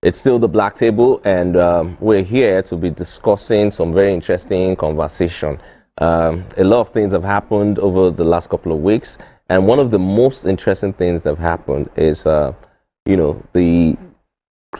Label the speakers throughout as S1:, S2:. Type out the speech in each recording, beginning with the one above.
S1: It's still the Black Table, and we're here to be discussing some very interesting conversation. A lot of things have happened over the last couple of weeks, and one of the most interesting things that have happened is, the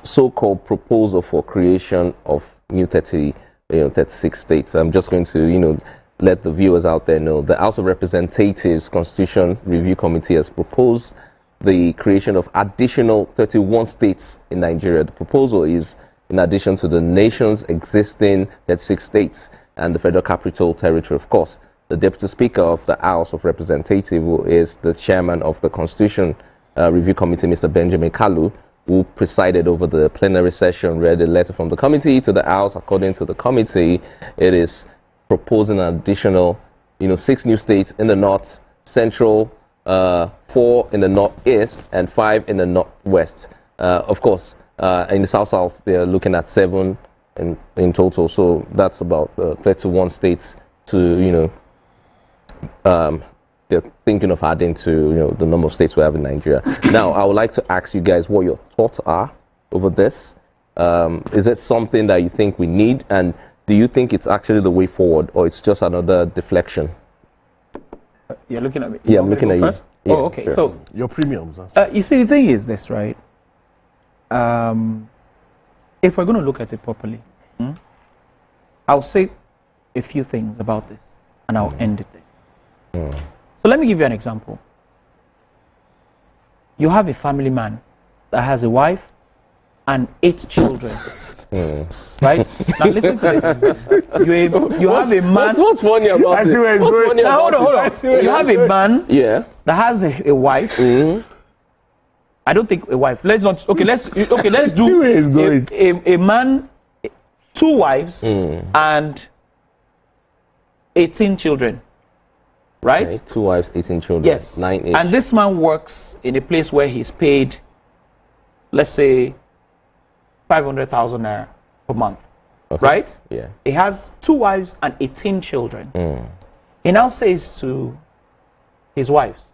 S1: so-called proposal for creation of new 36 states. I'm just going to, let the viewers out there know the House of Representatives Constitution Review Committee has proposed the creation of additional 31 states in Nigeria. The proposal is in addition to the nation's existing 36 states and the Federal Capital Territory, of course. The Deputy Speaker of the House of Representatives, who is the Chairman of the Constitution Review Committee, Mr. Benjamin Kalu, who presided over the plenary session, read a letter from the committee to the House. According to the committee, it is proposing an additional, 6 new states in the north, central, 4 in the northeast, and 5 in the northwest. Of course, in the south, they're looking at 7 in total. So that's about 31 states to, they're thinking of adding to, the number of states we have in Nigeria. Now, I would like to ask you guys what your thoughts are over this. Is it something that you think we need? And do you think it's actually the way forward, or it's just another deflection?
S2: You're looking at me.
S1: Yeah, I'm looking at you.
S2: Yeah, oh, okay. Sure. So
S3: your premiums.
S2: You see, the thing is this, right? If we're going to look at it properly, I'll say a few things about this, and I'll end it there. So let me give you an example. You have a family man that has a wife and 8 children. Right? Now listen to this. You have a man.
S1: What's funny about it? What's funny
S2: about hold on. You have a man that has a wife. I don't think a wife. Let's not. Okay, let's do a man, 2 wives, and 18 children. Right?
S1: Okay, 2 wives, 18 children.
S2: Yes.
S1: 9 each.
S2: And this man works in a place where he's paid, let's say, 500,000 naira per month. Okay. Right?
S1: Yeah.
S2: He has 2 wives and 18 children. He now says to his wives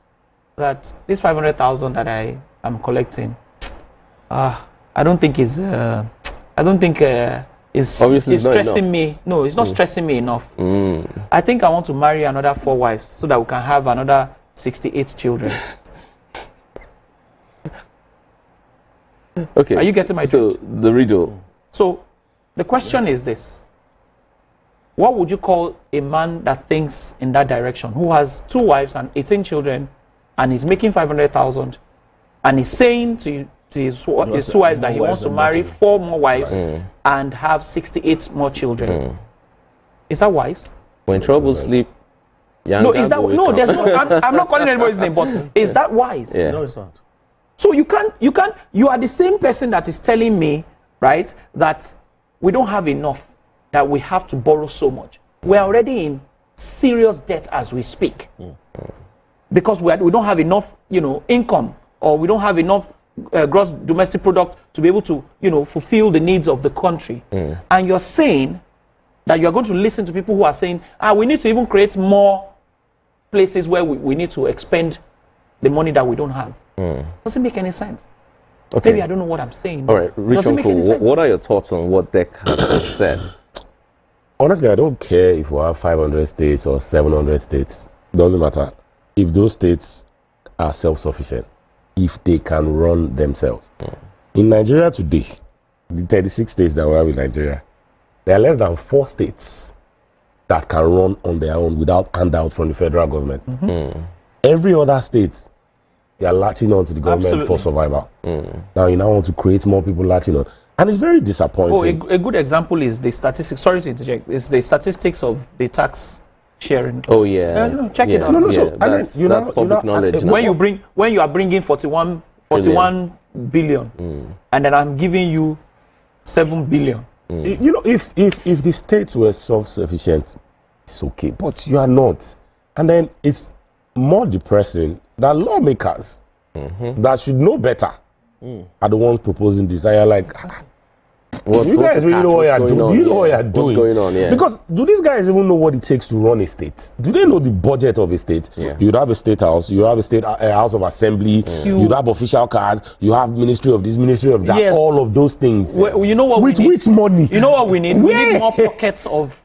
S2: that this 500,000 that I am collecting, I don't think is stressing me. No, it's not stressing me enough. I think I want to marry another 4 wives so that we can have another 68 children.
S1: Okay.
S2: Are you getting my
S1: So
S2: point?
S1: the riddle.
S2: So the question is this: what would you call a man that thinks in that direction, who has 2 wives and 18 children, and is making 500,000, and is saying to his 2 wives that he wants to marry 4 more wives and have 68 more children? Is that wise?
S1: When trouble sleep,
S2: no, is that no? There's no. I'm not calling anybody's name, but is that wise?
S1: Yeah.
S3: No, it's not.
S2: So you are the same person that is telling me, right, that we don't have enough, that we have to borrow so much. We're already in serious debt as we speak. Because we don't have enough, income, or we don't have enough gross domestic product to be able to, fulfill the needs of the country. And you're saying that you're going to listen to people who are saying, we need to even create more places where we need to expend the money that we don't have. Doesn't make any sense. Okay. Maybe I don't know what I'm saying.
S1: All right, Rich Uncle, what are your thoughts on what Deck has said?
S4: Honestly, I don't care if we have 500 states or 700 states. Doesn't matter. If those states are self-sufficient, if they can run themselves. In Nigeria today, the 36 states that we have in Nigeria, there are less than 4 states that can run on their own without handout from the federal government. Every other state, they are latching on to the government for survival. Now you now want to create more people latching on. And it's very disappointing.
S2: A good example is the statistics. Sorry to interject. It's the statistics of the tax sharing.
S1: Oh yeah.
S2: Check it out.
S1: That's public knowledge.
S2: When you are bringing 41 billion, and then I'm giving you 7 billion.
S4: If the states were self-sufficient, it's okay. But you are not. And then it's more depressing that lawmakers that should know better are the ones proposing this. I are like, You guys really know what you're doing. Do you know what you're doing?
S1: What's going on? Yeah.
S4: Because do these guys even know what it takes to run a state? Do they know the budget of a state?
S1: Yeah.
S4: You'd have a state house. You have a state house of assembly. You'd have official cars. You have ministry of this, ministry of that.
S2: Yes.
S4: All of those things.
S2: Well, you know what
S4: With
S2: we need?
S4: which money?
S2: You know what we need? We
S4: Where?
S2: need more pockets of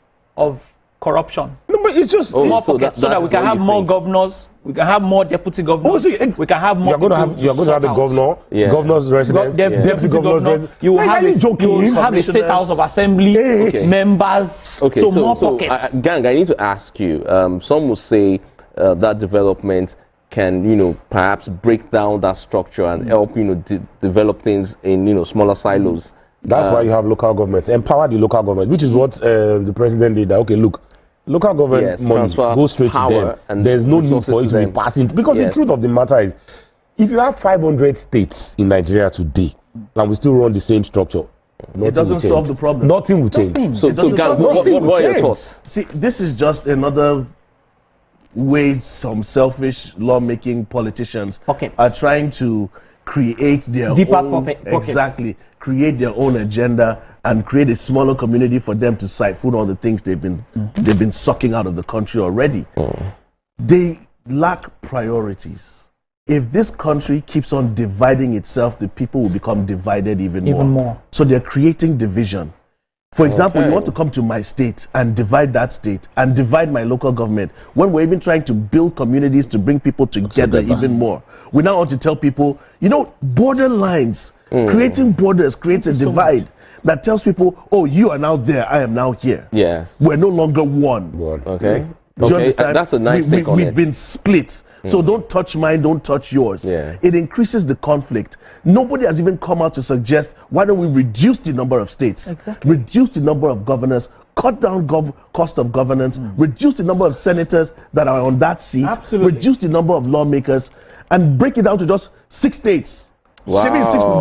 S2: corruption.
S4: No, but it's just
S2: More
S1: so
S2: pockets so that we
S1: that's
S2: can
S1: what
S2: have
S1: you
S2: more
S1: think.
S2: governors. We can have more deputy governors.
S4: Oh, so
S2: we can have more.
S4: you're going to have
S2: sort
S4: a
S2: out.
S4: governor,
S1: Yeah.
S4: governor's residence,
S2: Deputy
S4: governor's
S2: governor.
S4: residence.
S2: You will
S4: Like,
S2: have
S4: are you joking?
S2: you will have a state house of assembly,
S1: Okay.
S2: members.
S1: Okay,
S2: so more pockets.
S1: Gang, I need to ask you. Some will say that development can, perhaps break down that structure and help, develop things in, smaller silos.
S4: That's why you have local governments. Empower the local government, which is what the president did. That, okay, look, local government
S1: Yes,
S4: money
S1: transfer
S4: goes straight to
S1: power
S4: them.
S1: and
S4: There's no need
S1: resources
S4: for it
S1: to
S4: to be
S1: them.
S4: passing. Because the
S1: Yes.
S4: truth of the matter is, if you have 500 states in Nigeria today, and we still run the same structure,
S3: It doesn't solve the problem.
S4: Nothing will change.
S1: So,
S3: doesn't
S1: Gang,
S3: solve
S1: what
S4: nothing.
S1: are your
S4: Change.
S1: thoughts?
S3: See, this is just another way some selfish lawmaking politicians
S2: Pockets.
S3: are trying to create their
S2: Deeper
S3: own
S2: pockets.
S3: exactly create their own agenda and create a smaller community for them to siphon all the things they've been sucking out of the country already. They lack priorities. If this country keeps on dividing itself, the people will become divided even more. So they're creating division. For example, you want to come to my state and divide that state and divide my local government when we're even trying to build communities to bring people together even more. We now want to tell people, border lines, creating borders creates a divide that tells people, oh, you are now there, I am now here.
S1: Yes.
S3: We're no longer one.
S1: Okay.
S3: Do you understand?
S1: That's a nice take on
S3: We've
S1: it.
S3: been split. So don't touch mine, don't touch yours.
S1: Yeah.
S3: It increases the conflict. Nobody has even come out to suggest, why don't we reduce the number of states, reduce the number of governors, cut down cost of governance, reduce the number of senators that are on that seat, reduce the number of lawmakers, and break it down to just 6 states.
S1: Wow.
S3: 6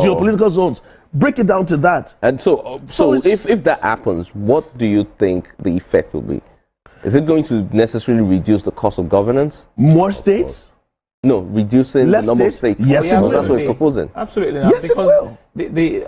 S3: geopolitical zones. Break it down to that.
S1: And so if that happens, what do you think the effect will be? Is it going to necessarily reduce the cost of governance?
S3: More states?
S1: No, reducing
S3: Less
S1: the number
S3: states?
S1: of states.
S3: Yes, it
S1: because
S3: will.
S1: that's what it's proposing.
S2: Absolutely.
S3: Yes, it
S2: because
S3: will.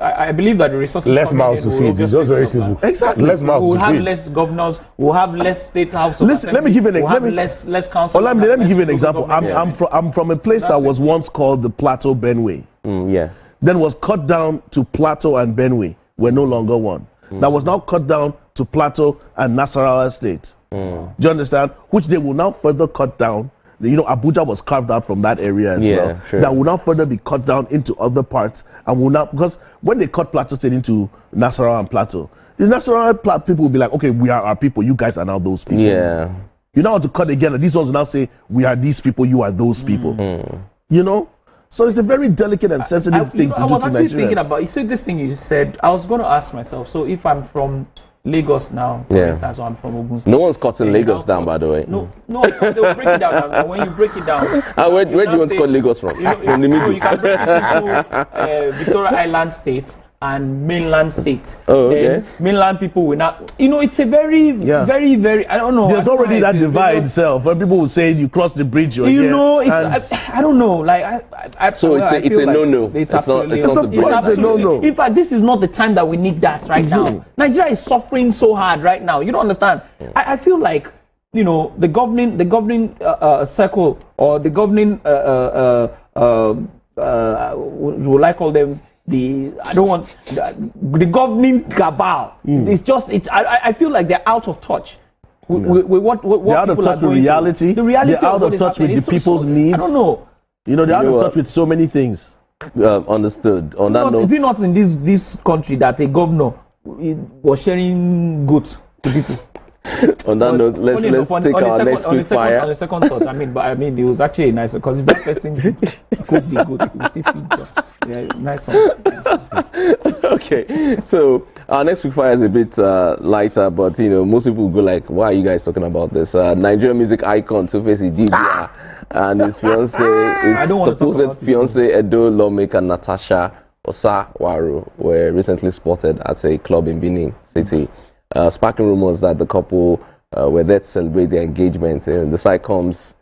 S2: I believe that the resources
S4: Less
S2: coming
S4: mouths
S2: in
S4: to
S2: will
S4: feed. It's
S2: just
S4: just very
S2: fix up
S4: simple.
S2: that.
S3: Exactly.
S4: Less mouths
S2: We'll
S4: to
S2: have
S4: feed.
S2: less governors. We'll have less state house. Of
S3: Listen, let me give you an
S2: We'll have
S3: example.
S2: less council.
S3: Let me give you an example. I'm from a place that was once called the Plateau Benue.
S1: Yeah.
S3: Then was cut down to Plateau and Benue. We're no longer one. That was now cut down to Plateau and Nasarawa State. Do you understand? Which they will now further cut down. Abuja was carved out from that area as well.
S1: Sure.
S3: That will now further be cut down into other parts and will not, because when they cut Plateau State into Nasarawa and Plateau, the Nasarawa people will be like, okay, we are our people, you guys are now those people.
S1: Yeah.
S3: You know how to cut again, and these ones will now say, we are these people, you are those people. So it's a very delicate and sensitive thing to do
S2: I was
S3: to
S2: actually
S3: Nigerians.
S2: thinking about, you said this thing you said, I was going to ask myself, so if I'm from Lagos now, for instance, or I'm from Ogun State.
S1: No one's cutting
S2: then
S1: Lagos
S2: you
S1: down,
S2: now
S1: by the way.
S2: No, they'll break it down. And when you break it down,
S1: Where do you
S2: now
S1: want to
S2: say-
S1: cut Lagos from? From the middle.
S2: You can break it into Victoria Island State and mainland state.
S1: Oh,
S2: Then
S1: okay.
S2: mainland people will not. It's a very, very, very. I don't know.
S3: There's
S2: I don't know
S3: already
S2: how
S3: that
S2: it feels.
S3: divide itself. When people will say you cross the bridge, you're here.
S2: It's. I don't know. Like
S1: So it's a
S2: feel like
S1: no-no.
S2: It's
S1: It's not-
S2: absolutely.
S1: it's not
S3: a bridge. It's a no-no.
S2: In fact, this is not the time that we need that right now. Nigeria is suffering so hard right now. You don't understand. I feel like the governing circle or the governing will I call them the governing cabal. I feel like they're out of touch. With what
S3: They're out of
S2: people
S3: touch
S2: are
S3: with
S2: going
S3: reality.
S2: through. The reality
S3: They're out
S2: of what
S3: of
S2: is
S3: touch with
S2: happening.
S3: the
S2: It's
S3: people's
S2: so,
S3: needs.
S2: I don't know.
S3: They're out
S1: know
S3: of
S1: what?
S3: touch with so many things.
S1: Understood. On that note,
S2: Is it not in this country that a governor was sharing goods to people?
S1: on that note, let's
S2: Funny enough,
S1: take our next quick
S2: on
S1: fire.
S2: the second thought, it was actually nice because if that person could be good, it will still feature. Yeah, nice one.
S1: Okay, so our next quick fire is a bit lighter, but most people will go like, "Why are you guys talking about this?" Nigerian music icon Two-Face Idibia and his fiance, his
S2: don't wanna talk
S1: supposed
S2: about it.
S1: fiance Edo lawmaker Natasha Osawaru were recently spotted at a club in Benin City, sparking rumors that the couple were there to celebrate their engagement. And the site comes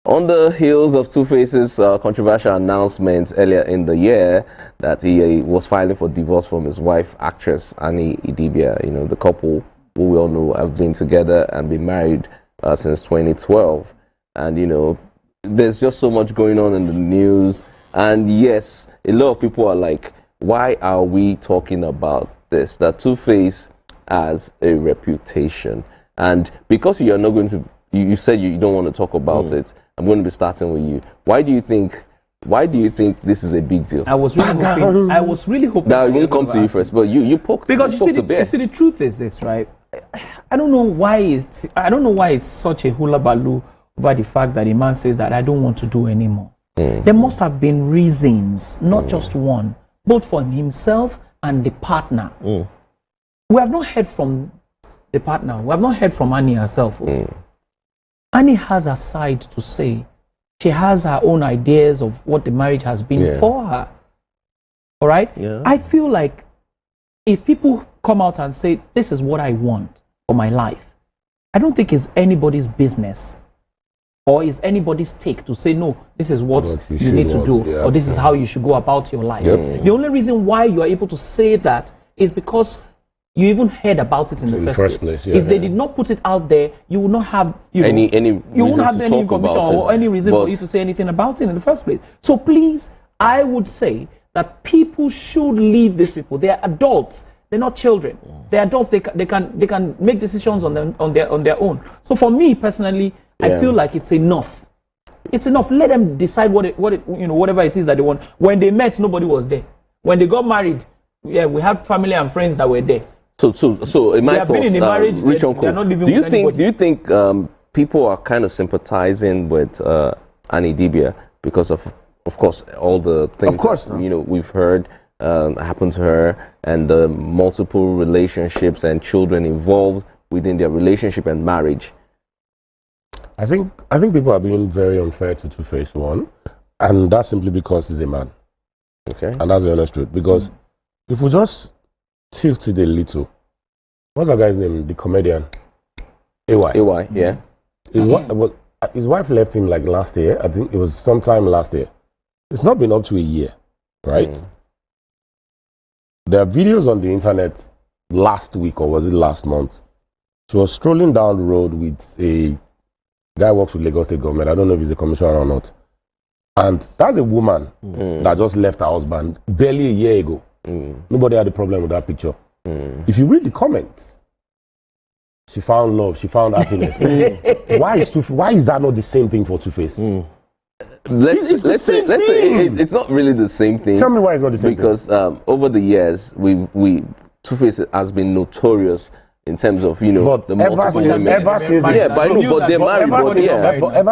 S1: On the heels of Two-Face's controversial announcement earlier in the year that he was filing for divorce from his wife, actress Annie Idibia, you know, the couple who we all know have been together and been married since 2012. And, you know, there's just so much going on in the news. And yes, a lot of people are like, why are we talking about this? That Two-Face has a reputation. And because you are not going to, you said you don't want to talk about it, I'm going to be starting with you. Why do you think this is a big deal?
S2: I was really hoping.
S1: Now, I'm going to come to you first, but you poked,
S2: because
S1: you poked
S2: you see, the truth is this, right? I don't know why it's such a hula baloo over the fact that a man says that I don't want to do anymore. There must have been reasons, not just one, both for himself and the partner. We have not heard from the partner. We have not heard from Annie herself. Annie has a side to say. She has her own ideas of what the marriage has been for her. All right?
S3: Yeah.
S2: I feel like if people come out and say, this is what I want for my life, I don't think it's anybody's business or is anybody's take to say, no, this is what you need to do, or this is how you should go about your life. The only reason why you are able to say that is because you even heard about it in the first place. If they did not put it out there, you would not have you won't have any information or any reason for you to say anything about it in the first place. So please, I would say that people should leave these people. They are adults. They're not children. They're adults. They can make decisions on their own. So for me personally, I feel like it's enough. It's enough. Let them decide whatever it is that they want. When they met, nobody was there. When they got married, we had family and friends that were there.
S1: So in my thoughts, Rich Uncle, do you think people are kind of sympathizing with Annie Idibia because of course, all the things we've heard happen to her, and the multiple relationships and children involved within their relationship and marriage?
S4: I think people are being very unfair to Two-Face, one, and that's simply because he's a man.
S1: Okay.
S4: And that's the honest truth. Because if we just tilt it a little, what's that guy's name? The comedian, AY.
S1: Yeah.
S4: His wife left him like last year. I think it was sometime last year. It's not been up to a year, right? There are videos on the internet last week, or was it last month? She was strolling down the road with a guy who works with Lagos State government. I don't know if he's a commissioner or not. And that's a woman that just left her husband barely a year ago. Nobody had a problem with that picture. If you read the comments, she found love, she found happiness. Why is that not the same thing for Two-Face?
S1: Let's say it's not really the same thing.
S4: Tell me why it's not the same
S1: thing. Because over the years, Two-Face has been notorious in terms of the multiple women.
S4: Ever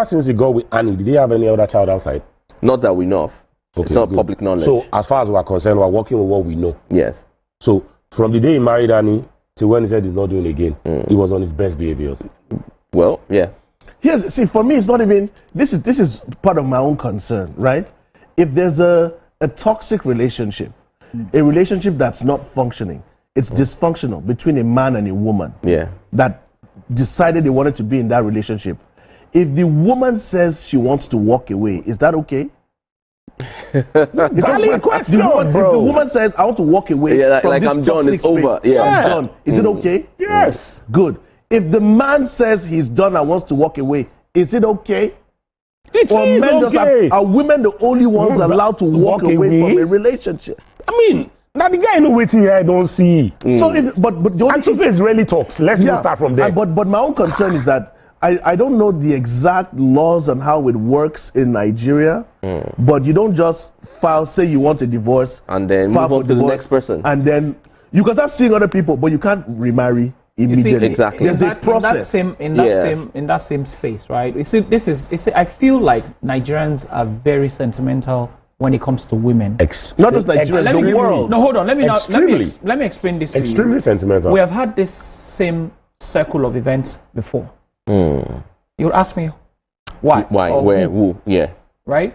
S4: since he got with Annie, did he have any other child outside?
S1: Not that we know of. Okay, it's not public knowledge.
S4: So as far as we're concerned, we're working with what we know.
S1: Yes.
S4: So from the day he married Annie to when he said he's not doing it again, he was on his best behaviors.
S1: Well, yeah.
S3: For me, it's not even, this is part of my own concern, right? If there's a toxic relationship, a relationship that's not functioning, it's dysfunctional between a man and a woman that decided they wanted to be in that relationship. If the woman says she wants to walk away, is that okay?
S4: Valid question, bro.
S3: If the woman says, I want to walk away from
S1: like
S3: this
S1: I'm done, it's
S3: space,
S1: over.
S3: I'm done. Is it okay?
S4: Yes.
S3: Good. If the man says he's done and wants to walk away, is it okay?
S4: It is okay.
S3: Are women the only ones allowed to walk away from a relationship?
S4: I mean, now the guy know waiting I don't see.
S3: So if
S4: and Two-Face really talks. Let's just start from there.
S3: But my own concern is that I don't know the exact laws and how it works in Nigeria, but you don't just say you want a divorce
S1: and then move on to the next person,
S3: and then you can start seeing other people, but you can't remarry immediately.
S1: Exactly.
S3: There's a process
S2: in that same space, right? You see, I feel like Nigerians are very sentimental when it comes to women.
S3: Not just Nigerians, the world.
S2: No, hold on. Let me explain this to you.
S4: Extremely sentimental.
S2: We have had this same circle of events before. You would ask me why?
S1: Where? Who? Yeah.
S2: Right?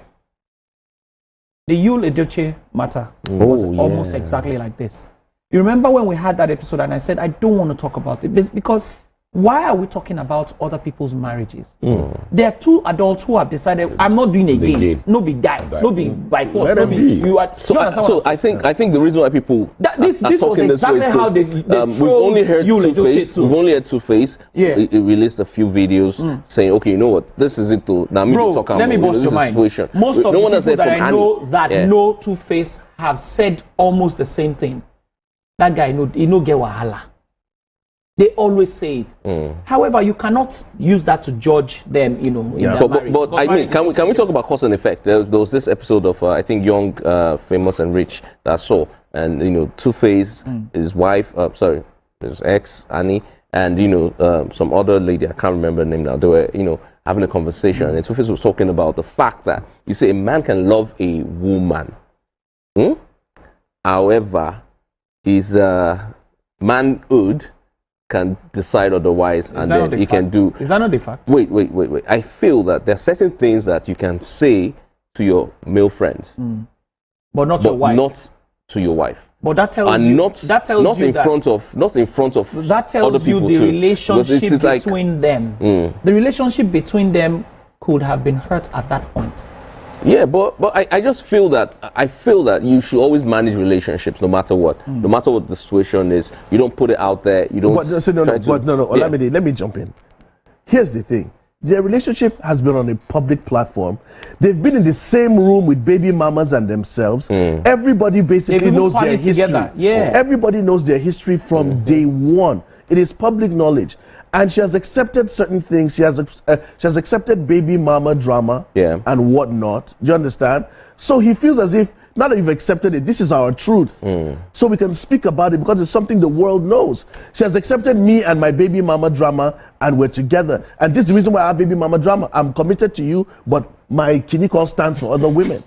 S2: The Yul Edochie matter was almost exactly like this. You remember when we had that episode and I said, I don't want to talk about it because why are we talking about other people's marriages? There are two adults who have decided, I'm not doing it again. No be die. No be by force.
S4: Let
S2: No
S4: them
S2: be,
S4: be.
S2: you are,
S1: So I think the reason why people
S2: this
S1: are
S2: was
S1: talking this way
S2: exactly
S1: is
S2: how they
S1: we've only heard Two-Face. We've only heard Two-Face.
S2: Yeah.
S1: He released a few videos saying, okay, you know what, this isn't to now me
S2: Bro,
S1: talk
S2: let me
S1: about
S2: bust your mind.
S1: situation.
S2: Most of
S1: no
S2: the
S1: one has
S2: people
S1: said
S2: that
S1: from
S2: I know
S1: Annie.
S2: that
S1: Yeah.
S2: know Two-Face have said almost the same thing. That guy, he no get wahala. They always say it. However, you cannot use that to judge them, in their marriage.
S1: But I mean, can we talk about cause and effect? There was this episode of I think Young, Famous and Rich that I saw, and Two-Face, his wife, his ex Annie, and some other lady, I can't remember her name now. They were having a conversation, and Two-Face was talking about the fact that you say a man can love a woman, however, his manhood can decide otherwise, and then he can do.
S2: Is that not the fact?
S1: Wait. I feel that there are certain things that you can say to your male friends,
S2: But not your wife.
S1: not to your wife.
S2: But that tells
S1: And
S2: you
S1: not in front of
S2: that tells
S1: other
S2: you
S1: people
S2: the
S1: too.
S2: relationship
S1: Because it's like,
S2: between them. The relationship between them could have been hurt at that point.
S1: yeah, but I just feel that you should always manage relationships no matter what. No matter what the situation is, you don't put it out there. You don't.
S3: Let me jump in. Here's the thing. Their relationship has been on a public platform. They've been in the same room with baby mamas and themselves. Everybody basically knows their history.
S2: Together. Yeah.
S3: Everybody knows their history from day one. It is public knowledge. And she has accepted certain things. She has accepted baby mama drama and whatnot. Do you understand? So he feels as if, now that you've accepted it, this is our truth. So we can speak about it because it's something the world knows. She has accepted me and my baby mama drama, and we're together. And this is the reason why I have baby mama drama. I'm committed to you, but my Kiniko stands for other women.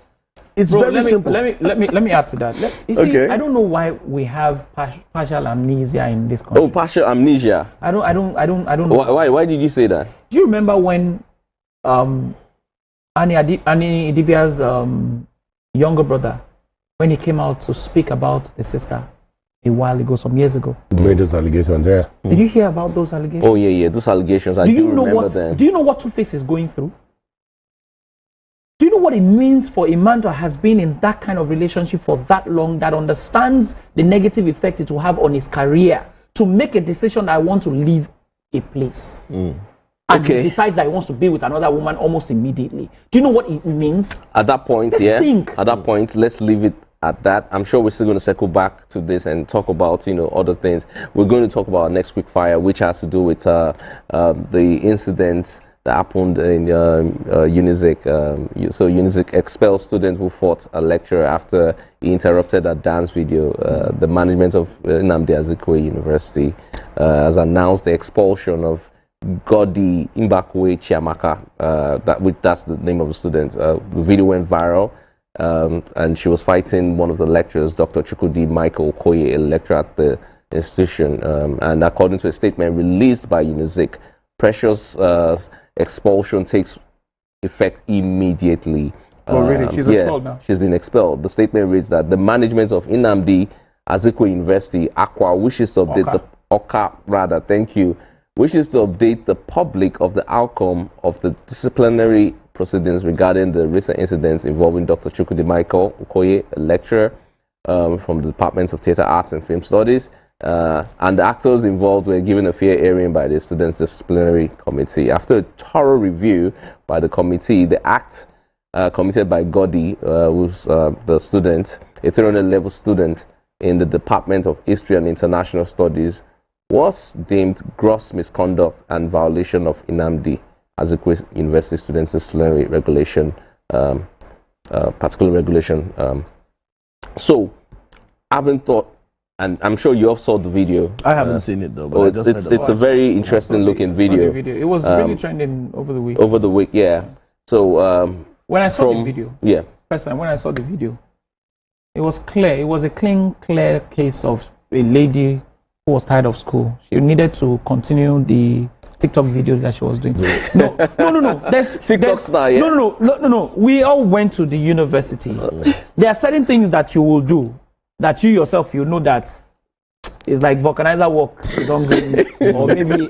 S3: It's very simple.
S2: Let me add to that. You see, I don't know why we have partial amnesia in this country.
S1: Oh, partial amnesia.
S2: I don't know.
S1: Why did you say that?
S2: Do you remember when Annie Idibia's younger brother, when he came out to speak about the sister a while ago, some years ago?
S4: He made those allegations there.
S2: Did you hear about those allegations?
S1: Oh yeah, those allegations. I do remember them.
S2: Do you know what Two-Face is going through? Do you know what it means for a man that has been in that kind of relationship for that long, that understands the negative effect it will have on his career, to make a decision, I want to leave a place? And he decides that he wants to be with another woman almost immediately. Do you know what it means?
S1: At that point,
S2: Think.
S1: At that point, let's leave it at that. I'm sure we're still going to circle back to this and talk about, other things. We're going to talk about our next quick fire, which has to do with the incident that happened in Unizik. So Unizik expelled student who fought a lecturer after he interrupted a dance video. The management of Nnamdi Azikiwe University has announced the expulsion of Godi Mbakwe Chiamaka. That's the name of the student. The video went viral, and she was fighting one of the lecturers, Dr. Chukwudi Michael Okoye, a lecturer at the institution. And according to a statement released by Unizik, Precious expulsion takes effect immediately.
S2: Oh, really? She's expelled now?
S1: She's been expelled. The statement reads that the management of Nnamdi Azikiwe University, AQUA, wishes to update wishes to update the public of the outcome of the disciplinary proceedings regarding the recent incidents involving Dr. Chukwudi Michael Okoye, a lecturer from the Department of Theatre Arts and Film Studies, and the actors involved were given a fair hearing by the Students' Disciplinary Committee. After a thorough review by the committee, the act committed by Godi, who's the student, a 300-level student in the Department of History and International Studies, was deemed gross misconduct and violation of Nnamdi Azikiwe University Students' Disciplinary Regulation, particular regulation. So, I haven't thought. And I'm sure you all saw the video.
S3: I haven't seen it though. But
S1: it's a very interesting looking video.
S2: It was really trending over the week.
S1: Over the week, yeah. So
S2: when I saw the video, first time when I saw the video, it was clear. It was a clear case of a lady who was tired of school. She needed to continue the TikTok video that she was doing. No.
S1: TikTok style, yeah.
S2: No. We all went to the university. There are certain things that you will do that you yourself, you know that it's like vulcanizer work. You don't or maybe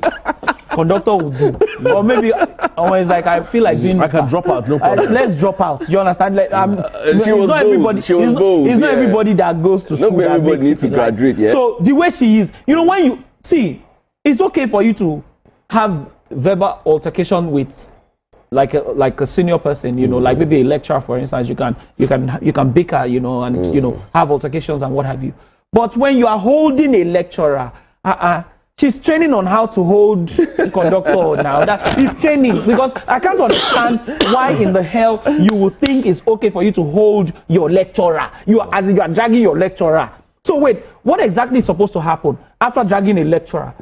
S2: conductor would do. Or maybe it's like I feel like doing.
S3: I can drop out, no problem.
S2: Let's drop out. Do you understand? Like,
S1: she was bold. She was bold.
S2: It's not everybody that goes to school.
S1: Not everybody needs to graduate. Yeah.
S2: So the way she is, when you see, it's okay for you to have verbal altercation with like a senior person, like maybe a lecturer, for instance. You can bicker, and have altercations and what have you. But when you are holding a lecturer, she's training on how to hold conductor now. That is training, because I can't understand why in the hell you would think it's okay for you to hold your lecturer. As if you are dragging your lecturer. So wait, what exactly is supposed to happen after dragging a lecturer?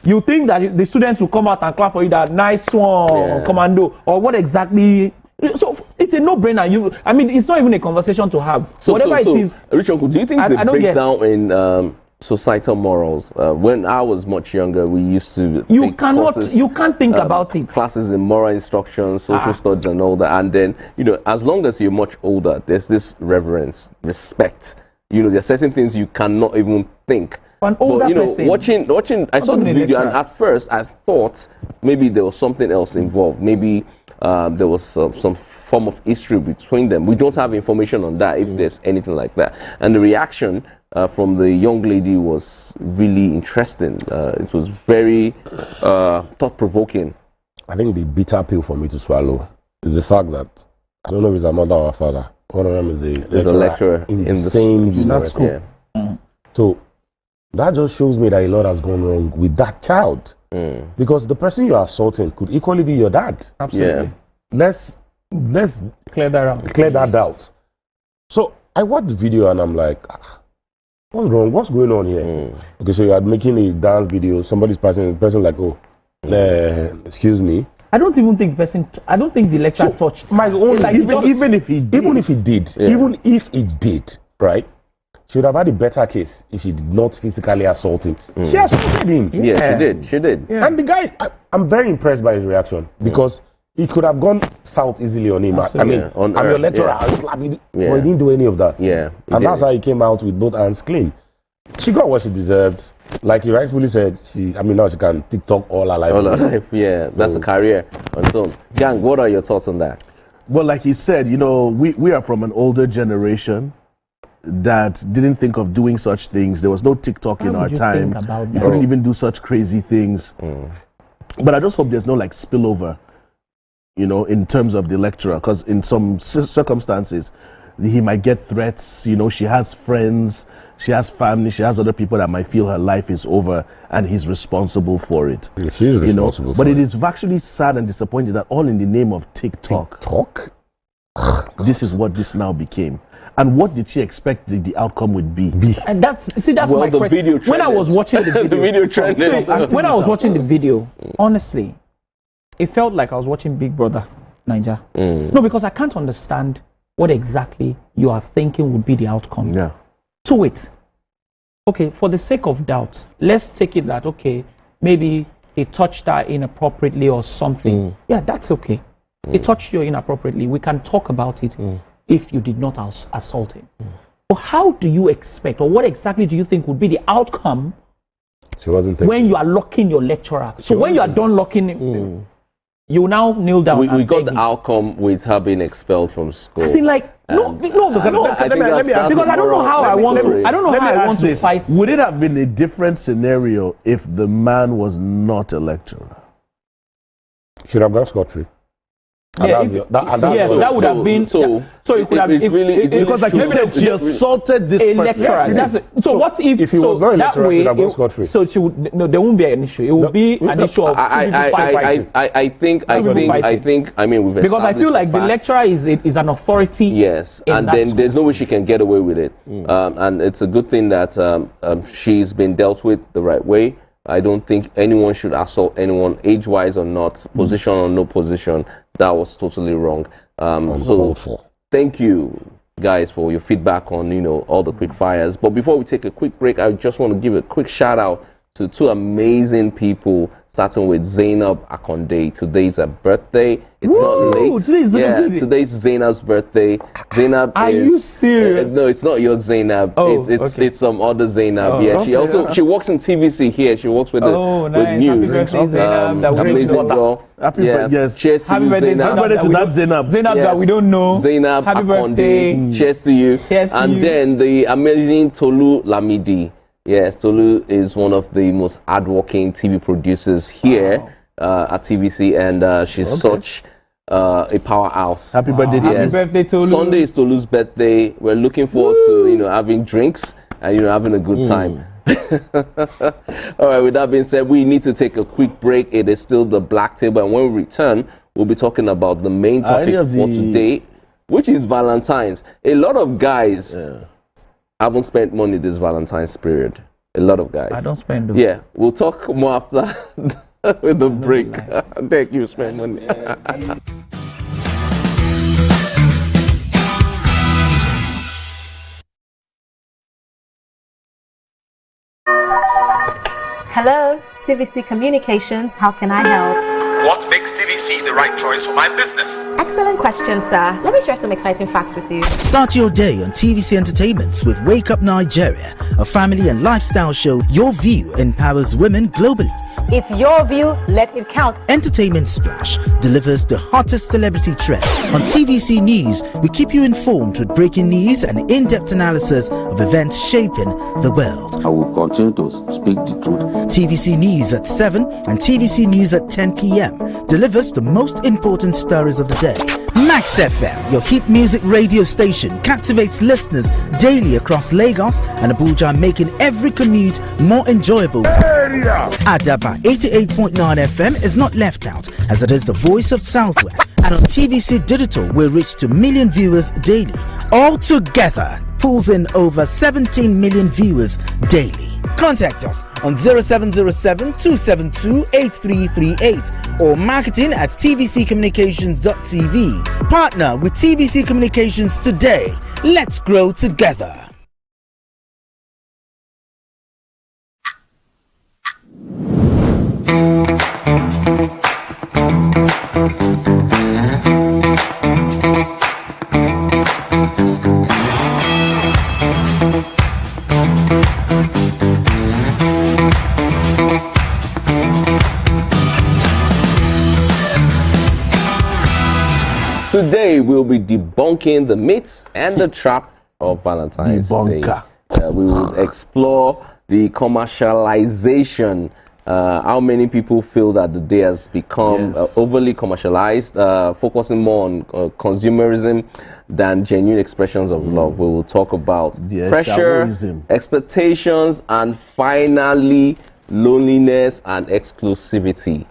S2: You think that the students will come out and clap for you, that nice one, commando, or what exactly? So it's a no-brainer. It's not even a conversation to have. Whatever it is.
S1: Rich Uncle, do you think it's a breakdown in societal morals? When I was much younger, we used to
S2: you can't think about it.
S1: Classes in moral instruction, social studies, and all that. And then as long as you're much older, there's this reverence, respect. There's certain things you cannot even think.
S2: An older person.
S1: Watching, I saw the video, and at first I thought maybe there was something else involved. Maybe there was some form of history between them. We don't have information on that, if there's anything like that. And the reaction from the young lady was really interesting. It was very thought-provoking.
S4: I think the bitter pill for me to swallow is the fact that, I don't know if it's a mother or a father, one of them is a lecturer in the same university.
S1: Yeah.
S4: So that just shows me that a lot has gone wrong with that child. Because the person you are assaulting could equally be your dad.
S2: Absolutely.
S4: Yeah. Let's
S2: clear that out.
S4: Clear that out. So I watched the video and I'm like, what's wrong? What's going on here? Okay, so you are making a dance video. Somebody's passing. The person like, excuse me.
S2: I don't even think the lecturer touched.
S4: My own,
S2: like
S4: even if he did, right? She would have had a better case if she did not physically assault him. She assaulted him.
S1: Yeah, she did.
S4: Yeah. And the guy, I'm very impressed by his reaction, because he could have gone south easily on him.
S1: Absolutely.
S4: I'm your lecturer, I'll slap you. But he didn't do any of that.
S1: Yeah.
S4: And that's how he came out with both hands clean. She got what she deserved. Like you rightfully said, now she can TikTok all her life.
S1: All her life, yeah. That's a career. And so, Gang, what are your thoughts on that?
S3: Well, like he said, we are from an older generation that didn't think of doing such things. There was no TikTok in our time. You couldn't even do such crazy things. But I just hope there's no spillover, in terms of the lecturer, because in some circumstances, he might get threats. She has friends, she has family, she has other people that might feel her life is over, and he's responsible for it.
S4: Yeah, she's responsible for it.
S3: But it is actually sad and disappointing that all in the name of TikTok. This is what this now became. And what did she expect the outcome would be?
S2: And that's my question. When I was watching the video,
S1: the video trended.
S2: When I was watching the video, honestly, it felt like I was watching Big Brother Niger. No, because I can't understand what exactly you are thinking would be the outcome.
S3: Yeah.
S2: So wait. Okay, for the sake of doubt, let's take it that, maybe he touched her inappropriately or something. Yeah, that's okay. He touched you inappropriately. We can talk about it if you did not assault him. But how do you expect, or what exactly do you think would be the outcome when you are locking your lecturer? So when you are done locking him, you now kneel down.
S1: We got the outcome with her being expelled from school.
S2: I see, let me because I don't know how I want to. I don't know how I want to fight.
S3: Would it have been a different scenario if the man was not a lecturer?
S4: Should have gone scot-free.
S2: That would have been so. It could have
S3: because, like you said, she assaulted this
S2: a lecturer. So what if
S4: he was not a lecturer, she would have gone scot-free?
S2: So she would. No, there won't be an issue. It will be an issue of
S1: I think. We've
S2: because I feel like the lecturer is an authority.
S1: Yes, and then there's no way she can get away with it. And it's a good thing that she's been dealt with the right way. I don't think anyone should assault anyone, age-wise or not, position or no position. That was totally wrong. Thank you, guys, for your feedback on, all the quick fires. But before we take a quick break, I just want to give a quick shout-out to two amazing people starting with Zainab Akonde. Today's her birthday. It's
S2: Woo!
S1: not late.
S2: Today's Zainab baby.
S1: Today's Zainab's birthday. Zainab
S2: Are
S1: is,
S2: you serious?
S1: No, it's not your Zainab.
S2: Oh,
S1: it's some other Zainab.
S2: Oh,
S1: yeah,
S2: okay.
S1: she works in TVC here. She works with
S2: Oh,
S1: with
S2: nice.
S1: news.
S2: Happy birthday, Zainab. That we
S1: Amazing
S2: don't know.
S1: girl.
S3: Happy
S1: yeah.
S3: birthday, yes.
S1: Cheers to
S2: Happy
S1: you,
S2: birthday,
S1: Zainab.
S3: Happy birthday to that Zainab.
S2: Zainab
S1: Yes.
S2: that we don't know.
S1: Zainab
S2: Happy birthday.
S1: Akonde. Cheers to you.
S2: Cheers to
S1: and
S2: you.
S1: then the amazing Tolu Lamidi. Yes, Tolu is one of the most hardworking TV producers here at TVC, and she's such a powerhouse.
S3: Happy birthday to
S2: Happy
S3: you.
S2: birthday, Tolu.
S1: Sunday is Tolu's birthday. We're looking forward to having drinks and having a good time. All right. With that being said, we need to take a quick break. It is still the Black Table, and when we return, we'll be talking about the main topic for today, which is Valentine's. A lot of guys haven't spent money this Valentine's period. A lot of guys.
S2: I don't spend them.
S1: Yeah, we'll talk more after with the break. Thank you, spend money.
S5: Hello, TVC Communications. How can I help?
S6: What makes TVC the right choice for my business?
S5: Excellent question, sir. Let me share some exciting facts with you.
S7: Start your day on TVC Entertainment with Wake Up Nigeria, a family and lifestyle show. Your view empowers women globally.
S8: It's your view, let it count.
S7: Entertainment Splash delivers the hottest celebrity trends. On TVC News, we keep you informed with breaking news and in-depth analysis of events shaping the world.
S9: I will continue to speak the truth.
S7: TVC News at 7 and TVC News at 10 p.m. delivers the most important stories of the day. Max FM, your hit music radio station, captivates listeners daily across Lagos and Abuja, making every commute more enjoyable. Adaba 88.9 FM is not left out, as it is the voice of Southwest. And on TVC Digital, we reach to million viewers daily. All together, pulls in over 17 million viewers daily. Contact us on 0707-272-8338 or marketing@tvccommunications.tv. Partner with TVC Communications today. Let's grow together.
S1: Today we'll be debunking the myths and the trap of Valentine's
S3: Debunker.
S1: Day. We will explore the commercialization. How many people feel that the day has become overly commercialized, focusing more on consumerism than genuine expressions of love. We will talk about pressure, expectations, and finally loneliness and exclusivity.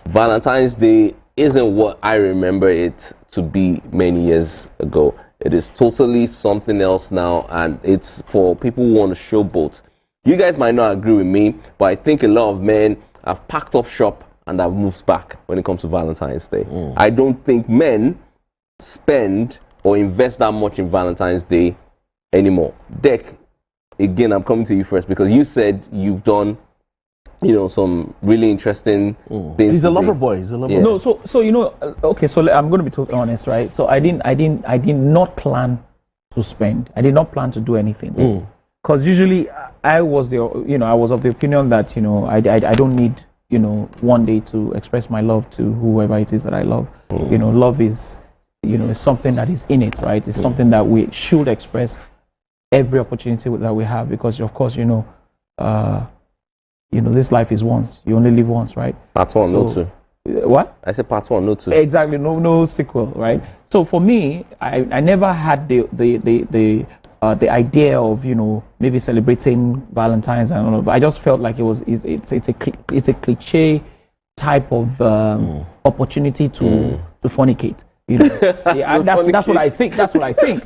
S1: Valentine's Day isn't what I remember it to be many years ago. It is totally something else now, and it's for people who want to showboat. You guys might not agree with me, but I think a lot of men have packed up shop and have moved back when it comes to Valentine's Day. I don't think men spend or invest that much in Valentine's Day anymore. Dek, again, I'm coming to you first because you said you've done some really interesting things.
S3: He's a lover boy. He's a lover boy.
S2: No, so okay. So I'm going to be totally honest, right? So I did not plan to spend. I did not plan to do anything. Because usually I was of the opinion that I don't need one day to express my love to whoever it is that I love. Love is is something that is in it, right? It's something that we should express every opportunity that we have, because of course this life is once. You only live once, right?
S1: Part one, no two.
S2: What?
S1: I said part one, no two.
S2: Exactly, no sequel, right? So for me, I never had the idea of maybe celebrating Valentine's and all of that. I just felt like it's a cliche type of opportunity to fornicate. That's what I think. That's what I think.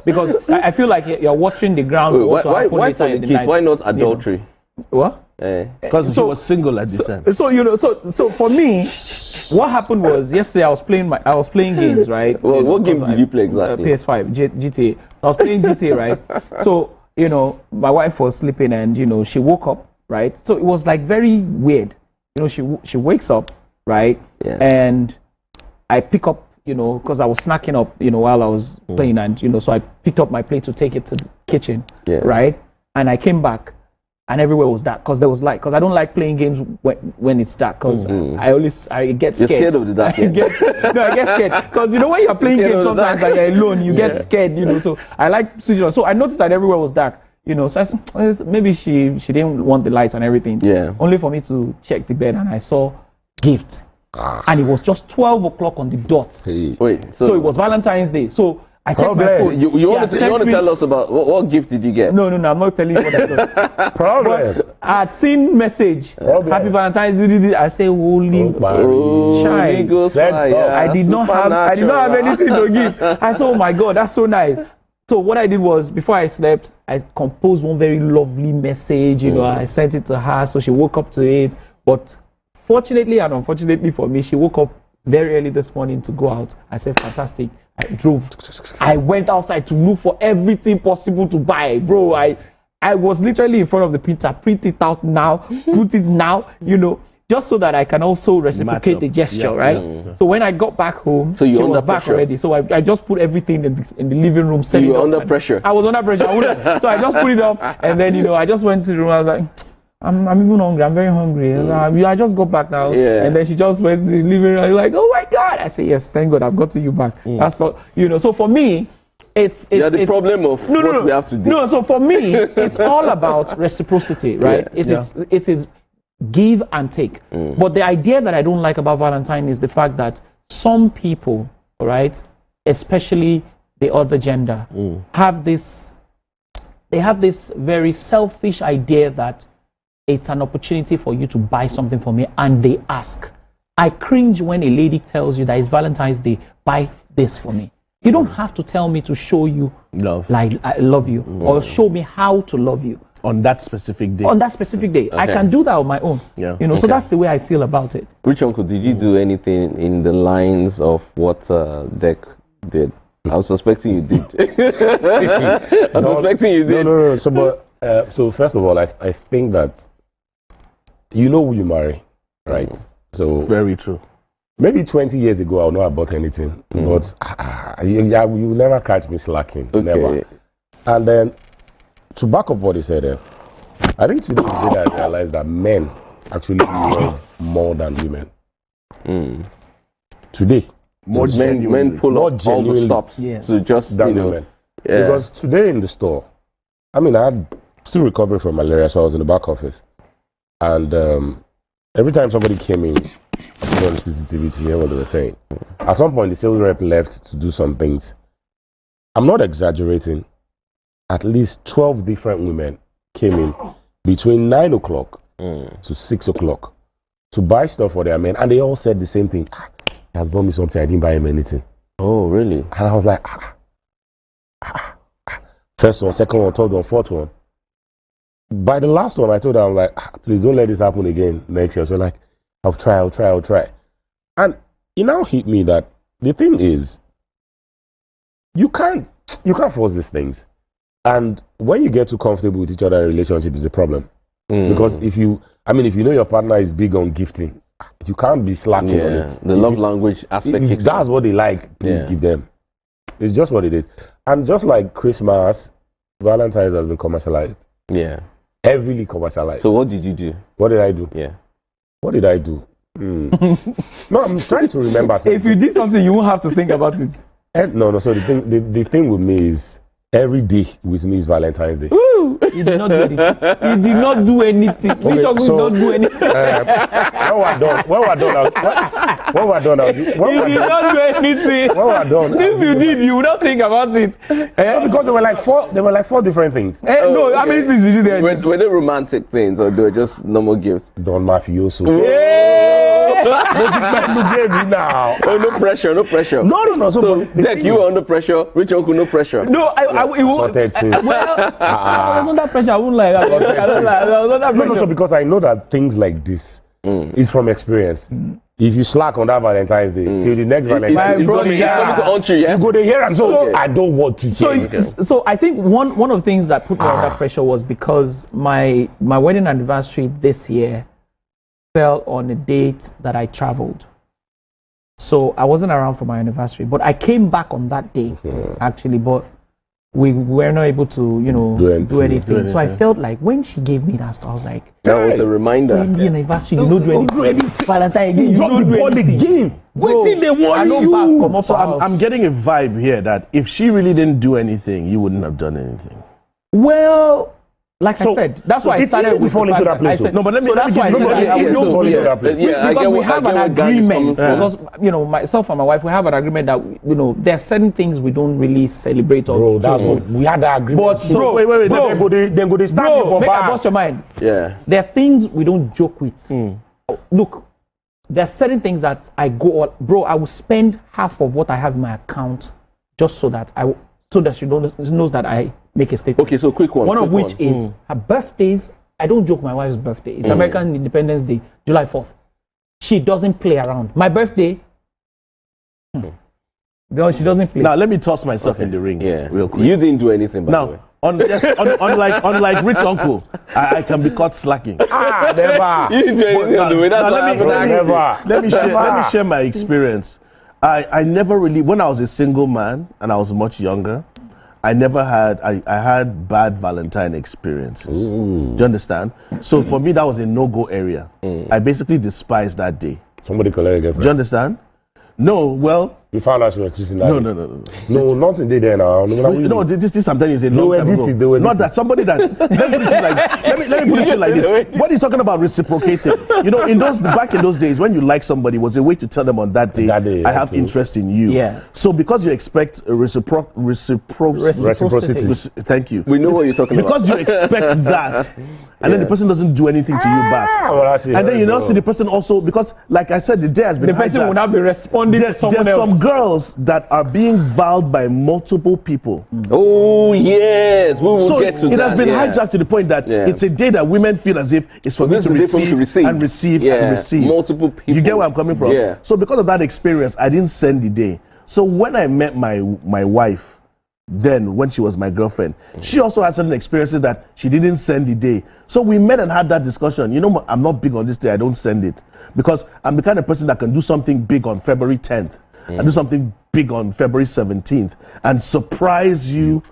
S2: Because I feel like you're watching the ground.
S1: Wait, why fornicate? Why not adultery?
S2: What?
S3: Because he was single at the time.
S2: So for me, what happened was yesterday I was playing games, right?
S1: Well, what game did you play exactly?
S2: PS5, GTA. So I was playing GTA, right? So my wife was sleeping and she woke up, right? So it was like very weird. she wakes up, right?
S1: Yeah.
S2: And I pick up, because I was snacking up, while I was playing, and so I picked up my plate to take it to the kitchen, right? And I came back, and everywhere was dark because there was light. Because I don't like playing games when it's dark. Because I get scared.
S1: You're scared of the dark.
S2: I get scared because when you're playing games sometimes and you're alone, you get scared. So I like switching on. So I noticed that everywhere was dark. So I said, maybe she didn't want the lights and everything.
S1: Yeah.
S2: Only for me to check the bed, and I saw gift. And it was just 12 o'clock on the dot.
S1: Hey. Wait,
S2: so it was Valentine's Day. So I checked my phone.
S1: You want to tell us about what gift did you get?
S2: No, I'm not telling you what I got.
S4: Problem.
S2: I'd seen message. Happy Valentine's Day. I say, holy child. I did not have anything to give. I said, oh my God, that's so nice. So what I did was, before I slept, I composed one very lovely message. I sent it to her, so she woke up to it. But fortunately and unfortunately for me, she woke up very early this morning to go out. I said, fantastic. I drove. I went outside to look for everything possible to buy. Bro, I was literally in front of the printer. Print it out now. Put it now, just so that I can also reciprocate the gesture, right? Yeah. So when I got back home, she was back already. So I just put everything in the living room.
S1: You were under pressure.
S2: I was under pressure. So I just put it up, and then I just went to the room. I was like, I'm even hungry. I'm very hungry. I just got back now. Yeah. And then she just went to the living room. I was like, oh my God. I said, yes, thank God I've gotten you back. That's all. So for me, it's
S1: the problem of what we have to do.
S2: No, so for me, it's all about reciprocity, right?
S1: Yeah.
S2: It is give and take. But the idea that I don't like about Valentine is the fact that some people, right, especially the other gender, have this very selfish idea that it's an opportunity for you to buy something for me, and they ask. I cringe when a lady tells you that it's Valentine's Day, buy this for me. You don't have to tell me to show you
S3: love,
S2: like I love you, or show me how to love you.
S3: On that specific day.
S2: Okay. I can do that on my own.
S3: Yeah.
S2: So that's the way I feel about it.
S1: Rich Uncle, did you do anything in the lines of what Deck did? I was suspecting you did.
S4: No. So first of all, I think that who you marry, right? So
S3: very true.
S4: Maybe 20 years ago, I would not have bought anything, but you will never catch me slacking.
S1: Okay.
S4: Never. And then, to back up what he said, I think today is the day that I realized that men actually love more than women. Today,
S1: men pull up all the stops to just women.
S4: Yeah. Because today in the store, I'm still recovering from malaria, so I was in the back office, and every time somebody came in, I put on the CCTV to hear what they were saying. At some point, the sales rep left to do some things. I'm not exaggerating. At least 12 different women came in between 9 o'clock to 6 o'clock to buy stuff for their men, and they all said the same thing. He has bought me something, I didn't buy him anything.
S1: Oh, really?
S4: And I was like, First one, second one, third one, fourth one. By the last one, I told her, I'm like, please don't let this happen again next year. So like, I'll try. And it now hit me that the thing is, you can't force these things. And when you get too comfortable with each other, a relationship is a problem. Because if you know your partner is big on gifting, you can't be slacking on it.
S1: The love language aspect.
S4: If that's what they like, please give them. It's just what it is. And just like Christmas, Valentine's has been commercialized.
S1: Yeah.
S4: Heavily commercialized.
S1: So what did you do?
S4: What did I do?
S1: Yeah.
S4: What did I do? No, I'm trying to remember something.
S2: If you did something, you won't have to think about it.
S4: No. So the thing with me is, every day with me is Valentine's Day.
S2: Ooh, you did not do anything. You did not do anything.
S4: Okay,
S2: did not do anything.
S4: When we're done,
S2: you did not do anything.
S4: When we're done,
S2: if you did, you would not think about it.
S4: No, because there were like four different things.
S2: No, how many things did you do?
S1: Were they romantic things or they were just normal gifts?
S4: Don Mafioso.
S1: Now. Oh, no pressure.
S4: No.
S1: So Deck, you were under pressure. Rich Uncle, no pressure.
S2: No, I was under pressure. I wouldn't lie. I was under pressure.
S4: No, because I know that things like this is from experience. If you slack on that Valentine's Day till the next Valentine's Day,
S1: it's coming to haunt you. Yeah,
S4: you go to hear and so I don't want to hear.
S2: So I think one of the things that put me under pressure was because my wedding anniversary this year fell on a date that I traveled. So I wasn't around for my anniversary, but I came back on that day, actually, but we were not able to, do anything. So I felt like when she gave me that stuff, I was like,
S1: that was a reminder.
S2: When the anniversary, you don't do anything. Valentine again, you
S3: Drop
S2: don't
S3: the
S2: do
S3: ball
S2: anything.
S3: again.
S2: Bro,
S3: Wait till they want
S2: I know
S3: you.
S2: back, come up
S3: So
S2: house.
S3: I'm getting a vibe here that if she really didn't do anything, you wouldn't have done anything.
S2: Well, like I
S4: So-
S2: said, that's
S4: so
S2: why I
S4: it's
S2: started
S4: easy to
S2: with
S4: fall
S2: the
S4: into
S2: fact
S4: that place,
S2: I said,
S3: No, but let me-
S2: so
S3: let
S2: that's
S3: me
S2: why I
S3: give-
S2: said
S3: no,
S2: that
S3: but
S2: I
S3: it's-
S2: would
S3: it's-
S2: go
S3: yeah,
S2: with that place.
S1: yeah, I
S2: Because
S1: get
S2: we
S1: what-
S2: have
S1: I
S2: an
S1: get what Gang is coming
S2: agreement.
S1: from.
S2: Because myself and my wife, we have an agreement that there are certain things we don't really celebrate or
S4: Bro, that's
S2: choose.
S4: what we had that agreement.
S2: But
S4: So
S2: bro,
S3: wait,
S2: bro,
S4: then go they start you
S2: bro,
S4: for
S2: make I
S4: back.
S2: bust your mind.
S1: Yeah.
S2: There are things we don't joke with. Look, there are certain things that I go all, bro. I will spend half of what I have in my account just so that she knows that I make a statement.
S1: Okay, so quick one.
S2: One of
S1: quick
S2: which is her birthdays. I don't joke my wife's birthday. It's American Independence Day, July 4th. She doesn't play around. My birthday, no, she doesn't play.
S3: Now let me toss myself in the ring, real quick.
S1: You didn't do anything, by the way.
S3: Now, unlike Rich Uncle, I can be caught slacking.
S4: Never.
S1: You didn't do anything on the way. That's
S3: Now,
S1: what happened.
S4: Never.
S3: let me share my experience. I never really, when I was a single man and I was much younger, I had bad Valentine experiences. Do you understand? So for me, that was a no-go area. I basically despised that day.
S4: Somebody collect a girlfriend.
S3: Do you understand? No, well,
S4: You found out she was choosing that.
S3: no,
S4: day. No, nothing they there now.
S3: no, this I'm telling you is a long time
S4: edit
S3: ago.
S4: it, they will
S3: Not
S4: edit
S3: that somebody that let me put it like this. What he's talking about reciprocating. Back in those days when you like somebody was a way to tell them on that day, I have interest in you.
S2: Yeah.
S3: So because you expect a reciprocity. Thank you.
S1: We know what you're talking
S3: Because
S1: about.
S3: you expect that, and then the person doesn't do anything to you back.
S4: well, that's it,
S3: And then you
S4: bro.
S3: now see the person also, because like I said, the day has been
S2: the person
S3: hijacked.
S2: will now be responding to
S3: There's
S2: someone
S3: some
S2: else.
S3: girls that are being vowed by multiple people.
S1: Oh, yes. We will
S3: So
S1: get to
S3: it
S1: that.
S3: has been
S1: yeah.
S3: hijacked to the point that
S1: Yeah.
S3: it's a day that women feel as if it's for me
S1: this
S3: to
S1: is the day for me to
S3: receive and receive and
S1: Yeah,
S3: receive.
S1: multiple people.
S3: You get where I'm coming from?
S1: Yeah.
S3: So because of that experience, I didn't send the day. So when I met my wife, then when she was my girlfriend, she also had certain experiences that she didn't send the day. So we met and had that discussion. I'm not big on this day. I don't send it because I'm the kind of person that can do something big on February 10th and do something big on February 17th and surprise you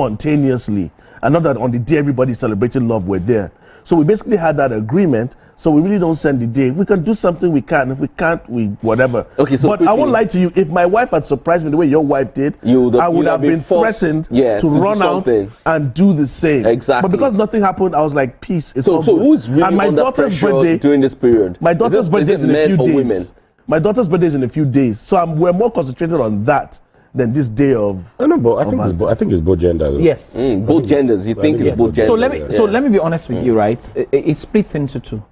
S3: spontaneously. And not that on the day everybody's celebrating love, we're there. So we basically had that agreement. So we really don't send the day. If we can do something, we can. If we can't, we whatever.
S1: Okay, so
S3: but I
S1: quickly-
S3: won't lie to you. If my wife had surprised me the way your wife did, I would have been
S1: forced,
S3: threatened
S1: yes,
S3: to
S1: to do
S3: run out
S1: something.
S3: and do the same.
S1: Exactly.
S3: But because nothing happened, I was like, peace. It's
S1: So
S3: all good.
S1: who's really
S3: and my
S1: under
S3: daughter's
S1: pressure
S3: birthday
S1: during this period?
S3: My daughter's birthday is in a
S1: men
S3: few
S1: or
S3: days.
S1: women?
S3: My daughter's birthday is in a few days. So we're more concentrated on that than this day of.
S4: I know, but I think it's both genders.
S2: Yes.
S1: Both genders. You think it's both genders?
S2: So let me be honest with you, right? It splits into two,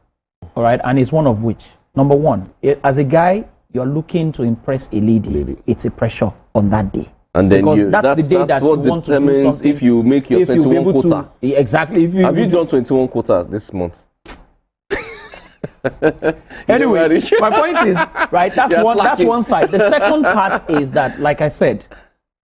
S2: all right, and it's one of which. Number one, as a guy, you're looking to impress a lady. It's a pressure on that day.
S1: And then
S2: Because that's the day
S1: that's
S2: that
S1: what
S2: you want to do
S1: determines
S2: something.
S1: if you make your
S2: If you'll be
S1: 21
S2: able to-
S1: quota.
S2: Exactly.
S1: Have you done 21 quota this month?
S2: Anyway, my point is, right, that's
S1: You're
S2: one
S1: slacking.
S2: side. The second part is that, like I said,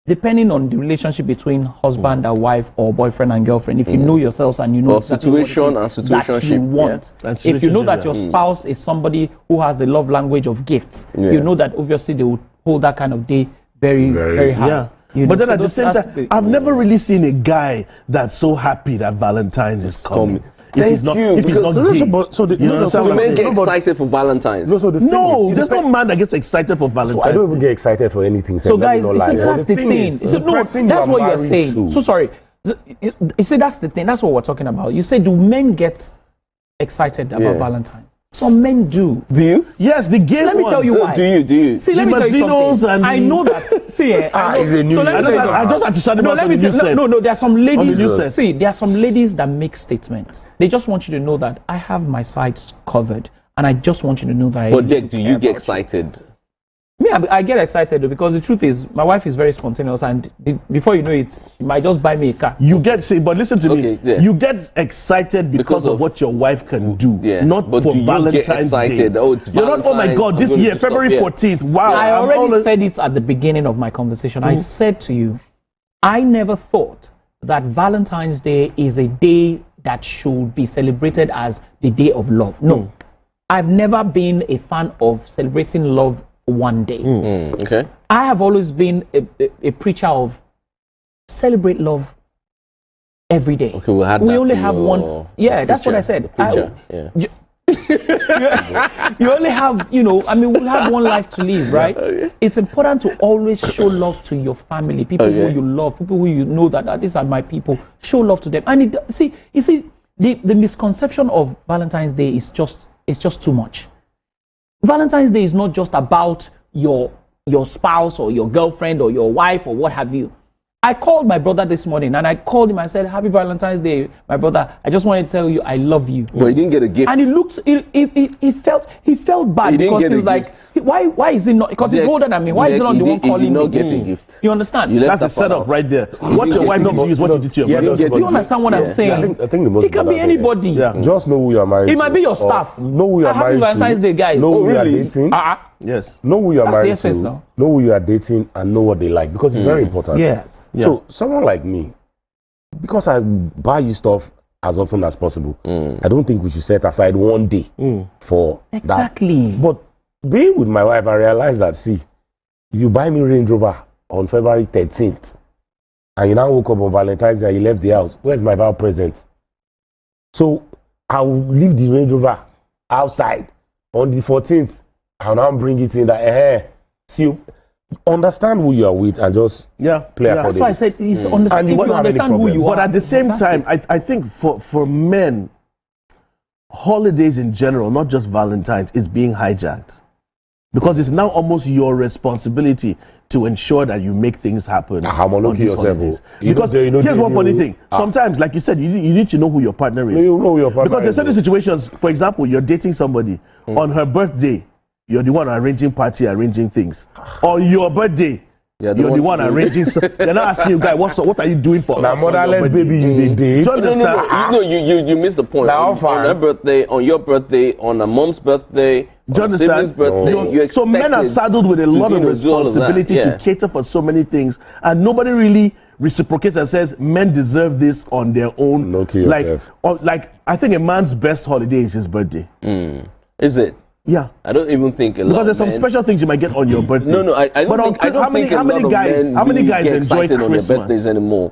S2: depending on the relationship between husband and wife or boyfriend and girlfriend, if you know yourselves and you know
S1: Or
S2: exactly what it
S1: situation
S2: is
S1: and
S2: that you
S1: situationship,
S2: want,
S3: yeah. And
S2: if you know that
S3: situationship,
S2: your
S3: yeah.
S2: spouse is somebody who has a love language of gifts, you know that obviously they will hold that kind of day very, very high.
S3: Yeah.
S2: You
S3: But
S2: know,
S3: then
S2: so
S3: at the same
S2: that's
S3: time, I've never really seen a guy that's so happy that Valentine's is coming.
S1: Thank
S3: If
S1: you,
S3: he's
S1: because-
S3: not gay.
S1: So
S3: You understand what I'm
S1: men get
S3: saying?
S1: excited for Valentine's.
S4: No, so the thing
S3: No,
S4: is,
S3: there's no man that gets excited for
S4: so
S3: Valentine's.
S4: I don't even
S3: Day.
S4: get excited for anything.
S2: So
S4: let me
S2: guys,
S4: not
S2: you
S4: lie.
S2: see,
S4: But
S2: that's the thing.
S4: is,
S2: You see,
S4: the
S2: no,
S4: person
S2: that's
S4: you
S2: what
S4: are
S2: you're
S4: married
S2: saying.
S4: to-
S2: So sorry. You see, that's the thing. That's what we're talking about. You say, do men get excited about Valentine's? Some men do.
S1: Do you?
S3: Yes, the gay
S2: Let me
S3: ones.
S2: tell you
S1: So
S2: why.
S1: do you?
S2: See, let me tell you
S3: Mazinos
S2: something.
S3: and
S2: I
S3: the-
S2: know that. See, I know.
S4: it's a new
S2: So let me
S3: I
S2: tell you
S3: just, I
S2: something.
S3: just had to shout them
S2: No,
S3: out
S2: let
S3: on
S2: me
S3: the
S2: tell
S3: news set.
S2: no, there are some
S3: On the
S2: ladies.
S3: news set.
S2: See, there are some ladies that make statements. They just want you to know that I have my sides covered, and I just want you to know that I.
S1: But
S2: really
S1: Dick, do
S2: care
S1: you get
S2: about
S1: excited?
S2: Me, I get excited though, because the truth is, my wife is very spontaneous, and before you know it, she might just buy me a car.
S3: You get, see, but listen to
S1: Okay,
S3: me.
S1: yeah.
S3: You get excited because of what your wife can do,
S1: Yeah.
S3: not
S1: But
S3: for
S1: do you
S3: Valentine's
S1: get excited?
S3: Day.
S1: Oh, it's
S3: You're not, oh my
S1: Valentine's,
S3: God,
S1: I'm
S3: this
S1: gonna
S3: year,
S1: do stuff,
S3: February
S1: yeah.
S3: 14th, wow.
S2: I
S3: I'm
S2: already
S3: always-
S2: said it at the beginning of my conversation. I said to you, I never thought that Valentine's Day is a day that should be celebrated as the day of love. No. I've never been a fan of celebrating love one day.
S1: Okay.
S2: I have always been a preacher of celebrate love every day.
S1: Okay,
S2: we only have one. Yeah, that's what I said. You only have, we have one life to live, right? Okay. It's important to always show love to your family, people who you love, people who you know that these are my people. Show love to them. And the misconception of Valentine's Day is just too much. Valentine's Day is not just about your spouse or your girlfriend or your wife or what have you. I called my brother this morning and I called him. I said, "Happy Valentine's Day, my brother. I just wanted to tell you I love you."
S1: But he didn't get a gift.
S2: And he felt bad because he was like, why is he not? Because he's older than me. Why is he not the one calling me?
S1: He did not get a gift.
S2: You understand?
S3: That's a setup right there. What your wife needs to use, what you did to your brother.
S2: Do you understand what I'm saying?
S4: I think the most
S2: it can be anybody.
S4: Just know who you are married to.
S2: It might be your staff.
S4: Know who you are married to.
S2: Happy Valentine's Day, guys.
S4: Know who you are dating.
S3: Yes.
S4: Know who you are married to. Know who you are dating and know what they like, because it's very important.
S2: Yes.
S4: So someone like me, because I buy you stuff as often as possible, I don't think we should set aside one day for
S2: exactly
S4: that. But being with my wife, I realized that, see, if you buy me Range Rover on February 13th and you now woke up on Valentine's Day and you left the house, where's my vow present? So I will leave the Range Rover outside on the 14th. I'll now bring it in that, see, understand who you are with and just play accordingly.
S2: That's why I said, understand, if you understand who you are.
S3: But at the same time, I think for men, holidays in general, not just Valentine's, is being hijacked. Because it's now almost your responsibility to ensure that you make things happen.
S4: On these holidays.
S3: Because here's one funny thing. Sometimes, like you said, you need to know who your partner is.
S4: You know who your partner
S3: because there's certain situations, for example, you're dating somebody on her birthday. You're the one arranging arranging things. On your birthday, you're the one arranging stuff. They're not asking you, guy, what are you doing for
S4: us? Motherless baby, you date.
S1: No, you missed the point.
S4: Now,
S1: on her birthday, on your birthday, on a mom's birthday,
S3: do you understand?
S1: Birthday,
S3: so men are saddled with a lot of responsibility to cater for so many things, and nobody really reciprocates and says men deserve this on their own. Like I think a man's best holiday is his birthday.
S1: Is it?
S3: Yeah,
S1: I don't even think
S3: because there's some special things you might get on your birthday.
S1: No, I don't think. How many guys enjoy Christmas on their birthdays anymore?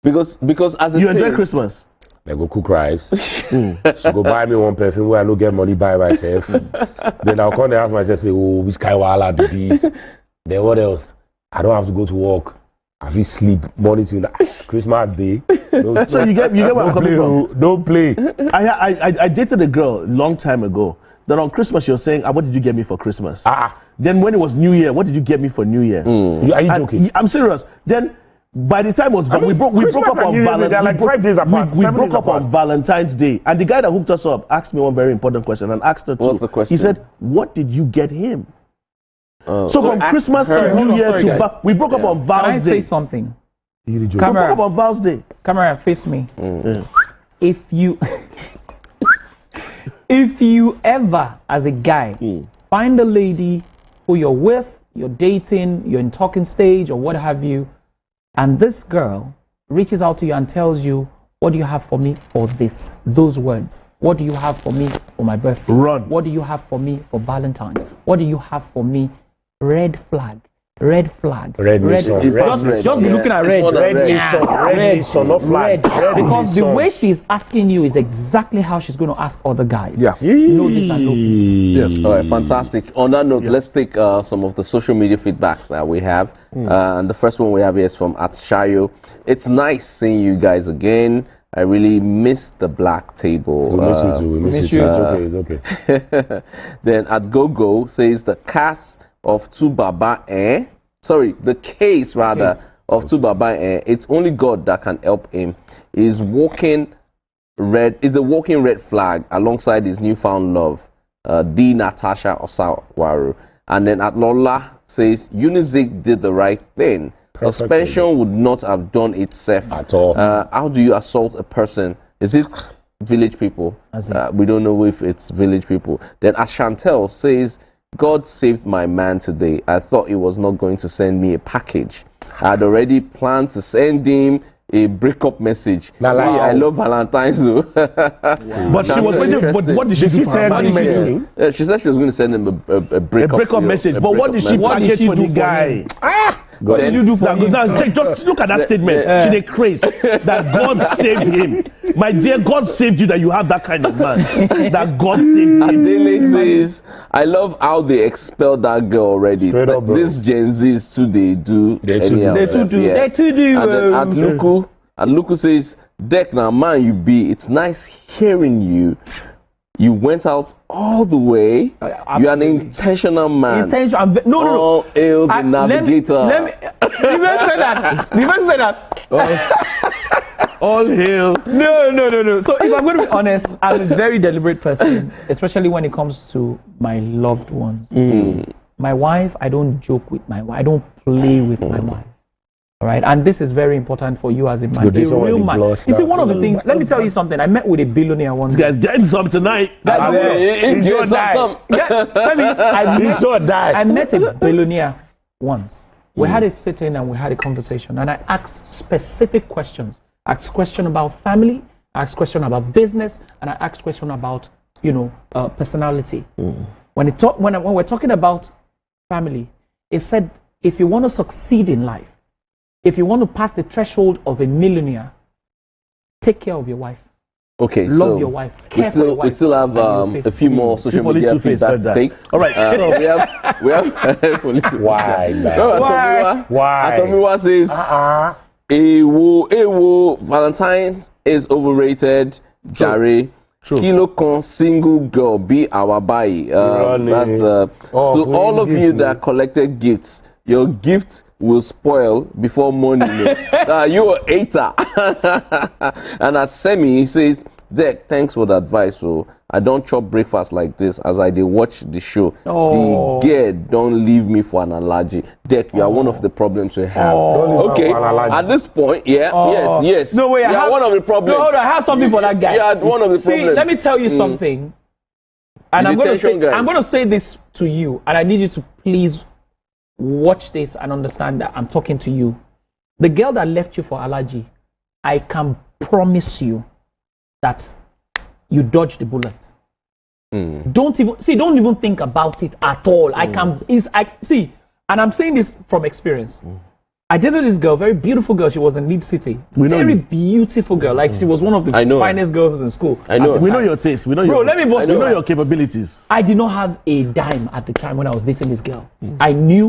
S1: Because as
S3: you enjoy Christmas.
S4: I go cook rice. She go buy me one perfume where I don't get money by myself. Then I'll come and ask myself, say, oh, which kind of wahala be this? Then what else? I don't have to go to work. I feel sleep morning to Christmas Day.
S3: So you get where I'm coming from.
S4: Don't play.
S3: I dated a girl a long time ago. Then on Christmas, you're saying, what did you get me for Christmas? Then when it was New Year, what did you get me for New Year?
S4: Are you joking?
S3: I'm serious. Then by the time it was, we broke up on Valentine's Day. And the guy that hooked us up asked me one very important question and asked her too.
S1: What's the question?
S3: He said, what did you get him? So from Christmas to New Year to we broke up on Val's Day.
S2: Can I say something?
S3: We broke up on Val's Day.
S2: Camera, face me. If you ever, as a guy, find a lady who you're with, you're dating, you're in talking stage or what have you, and this girl reaches out to you and tells you, what do you have for me for those words? What do you have for me for my birthday?
S3: Run.
S2: What do you have for me for Valentine's? What do you have for me? Red flag. Red flag.
S4: Red nation.
S2: Just be looking at red.
S4: Red nation. Red nation, not flag.
S2: Because the way she's asking you is exactly how she's going to ask other guys.
S3: Yeah.
S2: Know this and know this.
S1: Yes. All right, fantastic. On that note, let's take some of the social media feedback that we have. And the first one we have here is from @Shayo. It's nice seeing you guys again. I really miss the black table.
S4: We miss you too. We miss you too. It's okay.
S1: Then @GoGo says the cast of the case of Tubaba, it's only God that can help him. Is a walking red flag alongside his newfound love, D. Natasha Osawaru. And then @Lola says Unizik did the right thing. Suspension would not have done itself
S4: at all.
S1: How do you assault a person? Is it village people? We don't know if it's village people. Then Ashantel says, God saved my man today. I thought he was not going to send me a package. I had already planned to send him a breakup message.
S4: Nah, like,
S1: I love Valentine's.
S3: But she was waiting. But what did she do for her man?
S1: She said she was going to send him a breakup
S3: message. But what did she package for the guy?
S2: What did you do for him?
S3: Just look at that statement. She dey craze that God saved him. My dear, God saved you that you have that kind of man. That God saved him.
S1: Adele says, I love how they expelled that girl already.
S4: Straight up, bro.
S1: This Gen Zs too, they do.
S4: They too do.
S2: They too do. They too do.
S1: And then Atluku says, Dek, now man you be, it's nice hearing you. You went out all the way. You're an intentional man.
S2: No.
S1: All hail the navigator.
S2: Let me you better say that. You better say that.
S3: All hail.
S2: No. So if I'm going to be honest, I'm a very deliberate person, especially when it comes to my loved ones. My wife, I don't joke with my wife. I don't play with my wife. All right, and this is very important for you as a man. A real man. You see, one of the things. Let me tell you something. I met with a billionaire once.
S3: This guy's getting some tonight.
S1: He's sure die.
S2: I met a billionaire once. We had a sit-in and we had a conversation, and I asked specific questions. I asked question about family. I asked question about business, and I asked question about personality. When we're talking about family, it said if you want to succeed in life, if you want to pass the threshold of a millionaire, take care of your wife.
S1: Okay,
S2: love your wife. Care for your wife.
S1: We still have a few more social media feedback to take.
S3: All right,
S1: so we have
S4: why?
S1: Atomiwa says, Ewo, Valentine's is overrated. Jare. Kilo con single girl be our buy. That's so all of you that collected gifts, your gift will spoil before morning. You are hater. And as Semi says, Dek, thanks for the advice. So I don't chop breakfast like this as I watch the show. The girl don't leave me for an allergy. Dek, you are one of the problems we have. Okay, at this point, yes.
S2: No way,
S1: you are one of the problems.
S2: No, I have something for that guy.
S1: You are one of the problems.
S2: See, let me tell you something. And I'm going to say this to you, and I need you to please watch this and understand that I'm talking to you. The girl that left you for allergy, I can promise you that you dodged the bullet. Don't even think about it at all. And I'm saying this from experience. I dated this girl, very beautiful girl. She was in Lead City. Very beautiful girl. Like she was one of the finest girls in school.
S3: I know. We know your taste. We know your capabilities.
S2: I did not have a dime at the time when I was dating this girl.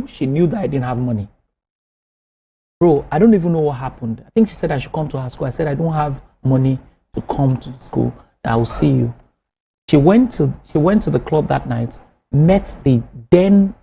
S2: She knew that I didn't have money. Bro, I don't even know what happened. I think she said I should come to her school. I said I don't have money to come to the school. I will see you. She went to the club that night, met the then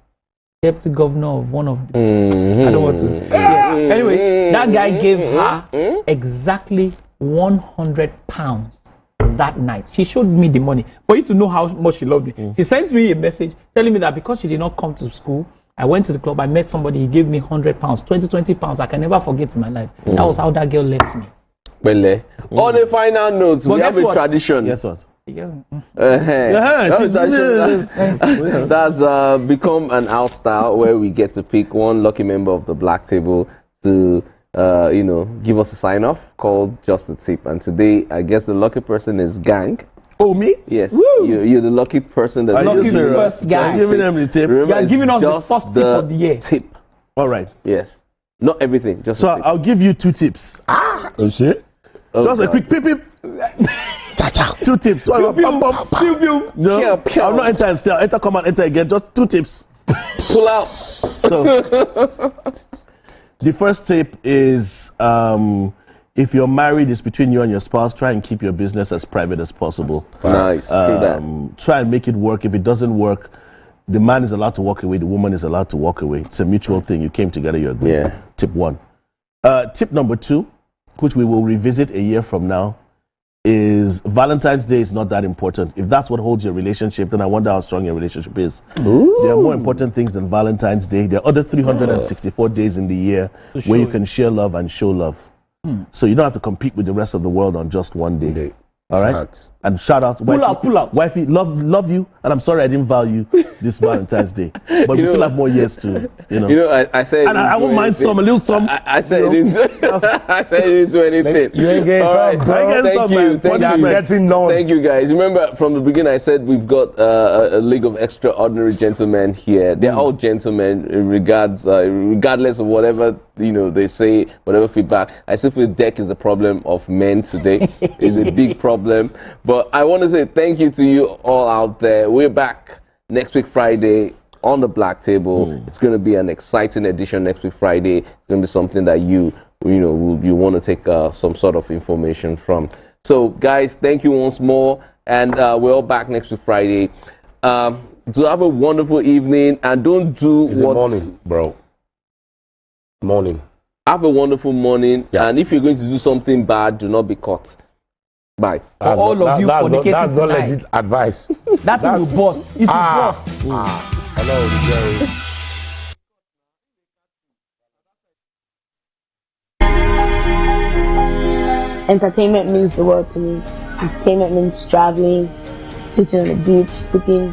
S2: deputy governor of one of the I don't want to. Anyways, that guy gave her exactly £100 that night. She showed me the money for you to know how much she loved me. She sent me a message telling me that because she did not come to school, I went to the club, I met somebody, he gave me £100, £20 I can never forget in my life. That was how that girl left me.
S1: On the final notes, we have a tradition.
S3: Guess what?
S1: That's become an house style where we get to pick one lucky member of the Black Table to give us a sign off called Just a Tip. And today, I guess the lucky person is Gang.
S3: Oh, me?
S1: Yes. You're the lucky person.
S2: That lucky first guy.
S3: Giving them the tip.
S2: Remember, you're giving us the first tip of the year.
S1: Tip.
S3: All right.
S1: Yes. Not everything. Just
S3: so I'll give you 2 tips.
S4: Oh shit.
S3: Just a quick pip. 2 tips. No, I'm not enter and still. Enter, come and enter again. Just 2 tips.
S1: Pull out.
S3: So the first tip is if you're married, it's between you and your spouse. Try and keep your business as private as possible.
S1: Nice.
S3: Try and make it work. If it doesn't work, the man is allowed to walk away. The woman is allowed to walk away. It's a mutual thing. You came together. You agreed.
S1: Yeah.
S3: Tip 1. Tip number 2, which we will revisit a year from now, is Valentine's Day is not that important. If that's what holds your relationship, then I wonder how strong your relationship is.
S1: Ooh.
S3: There are more important things than Valentine's Day. There are other 364 days in the year where you can share love and show love. So you don't have to compete with the rest of the world on just one day. All right.
S4: Facts.
S3: And shout out, wifey,
S2: pull up.
S3: wifey, love you, and I'm sorry I didn't value this Valentine's Day, but we still have more years to,
S1: You know, I said,
S3: and I won't mind some, a little some.
S1: I said, I said, you didn't do anything.
S4: You ain't getting
S1: All
S4: some,
S1: right.
S4: bro.
S1: Thank you.
S4: Thank
S1: you, guys. Remember, from the beginning, I said we've got a league of extraordinary gentlemen here. They're all gentlemen, regardless of whatever they say, whatever feedback. I still feel deck is a problem of men today. It's a big problem. But I want to say thank you to you all out there. We're back next week Friday on the Black Table. It's going to be an exciting edition next week Friday. It's going to be something that you want to take some sort of information from. So, guys, thank you once more, and we're all back next week Friday. So have a wonderful evening, and don't do
S4: morning, bro. Morning.
S1: Have a wonderful morning, and if you're going to do something bad, do not be caught. Bye.
S4: That's
S2: all of you fornicating
S4: that's not
S2: tonight.
S4: legit advice.
S2: That will bust. It will bust.
S4: Hello,
S10: Entertainment means the world to me. Entertainment means traveling, sitting on the beach, sipping